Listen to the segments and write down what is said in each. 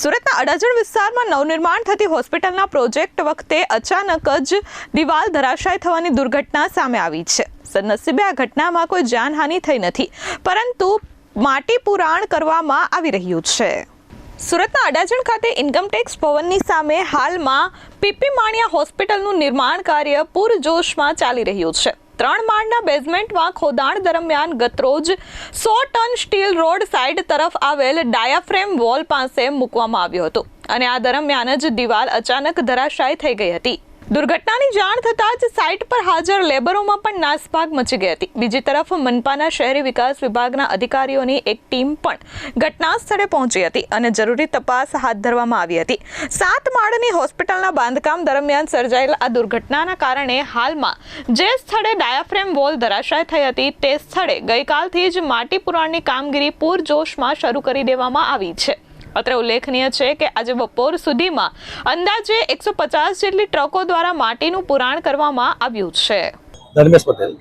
સુરતના અડાજણ વિસ્તારમાં નવનિર્માણ થતી હોસ્પિટલના પ્રોજેક્ટ વખતે અચાનક જ દિવાલ ધરાશાયી થવાની દુર્ઘટના સામે આવી છે। સદનસીબે આ ઘટનામાં કોઈ જાનહાનિ થઈ નથી, પરંતુ માટી પુરાણ કરવામાં આવી રહ્યું છે। સુરતના અડાજણ ખાતે ઇન્કમટેક્સ ભવનની સામે હાલમાં પીપી માણિયા હોસ્પિટલનું નિર્માણ કાર્ય પૂરજોશમાં ચાલી રહ્યું છે। 3 માળના બેઝમેન્ટમાં ખોદાણ દરમિયાન ગતરોજ 100 ટન સ્ટીલ રોડ સાઇડ તરફ આવેલ ડાયાફ્રેમ વોલ પાસે મૂકવામાં આવ્યો હતો અને આ દરમિયાન જ દિવાલ અચાનક ધરાશાયી થઈ ગઈ હતી। દુર્ઘટનાની જાણ થતાં જ સાઇટ પર હાજર લેબરોમાં પણ નાસભાગ મચી ગઈ હતી। બીજી તરફ મનપાના શહેરી વિકાસ વિભાગના અધિકારીઓની એક ટીમ પણ ઘટના સ્થળે પહોંચી હતી અને જરૂરી તપાસ હાથ ધરવામાં આવી હતી। 7 માળની હોસ્પિટલના બાંધકામ દરમિયાન સર્જાયેલ આ દુર્ઘટનાના કારણે હાલમાં જે સ્થળે ડાયાફ્રેમ વોલ ધરાશાયી થઈ હતી તે સ્થળે ગઈકાલથી જ માટી પુરાણની કામગીરી પૂરજોશમાં શરૂ કરી દેવામાં આવી છે। અત્રે ઉલ્લેખનીય છે કે આજે બપોર સુધીમાં અંદાજે 150 જેટલી ટ્રકો દ્વારા માટીનું પુરાણ કરવામાં આવ્યું છે। ધર્મેશ પટેલ,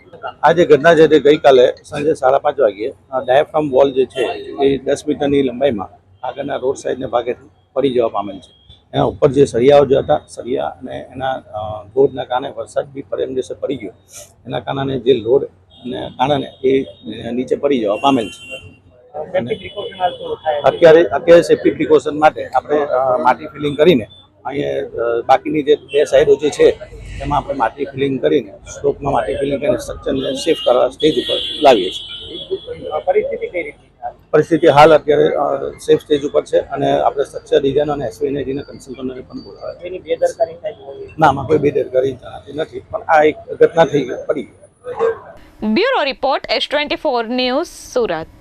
આ જે ઘટના છે તે ગઈકાલે સાંજે 5:30 વાગ્યે ડાયાફ્રામ વોલ જે છે એ 10 મીટરની લંબાઈમાં આગળના રોડ સાઈડના ભાગેથી પડી જવા પામેલ છે। એના ઉપર જે સળિયાઓ જે હતા, સળિયા અને એના લોડના કારણે વરસાદ બી પરમદેશે પડી ગયો, એના કારણે જે લોડને કારણે એ નીચે પડી જવા પામેલ છે। અત્યારે સેફ્ટી પ્રિકોશન માટે આપણે માટી ફિલિંગ કરીને અહીંયા બાકીની જે 2 સાઈડો જે છે એમાં આપણે માટી ફિલિંગ કરીને સ્લોપમાં માટી ફિલિંગ કરીને સ્ટ્રક્ચરને સેફ કરવા સ્ટેજ ઉપર લાવીએ છીએ। પરિસ્થિતિ હાલ અત્યારે સેફ સ્ટેજ ઉપર છે અને આપણે સ્ટ્રક્ચર ડિઝાઇનર અને એસવીએનજીના કન્સલ્ટન્ટને પણ બોલાવ્યા। ના, આમાં કોઈ બેદરકારી નથી, પણ આ એક ઘટના થઈ પડી। Bureau report S24 news, Surat.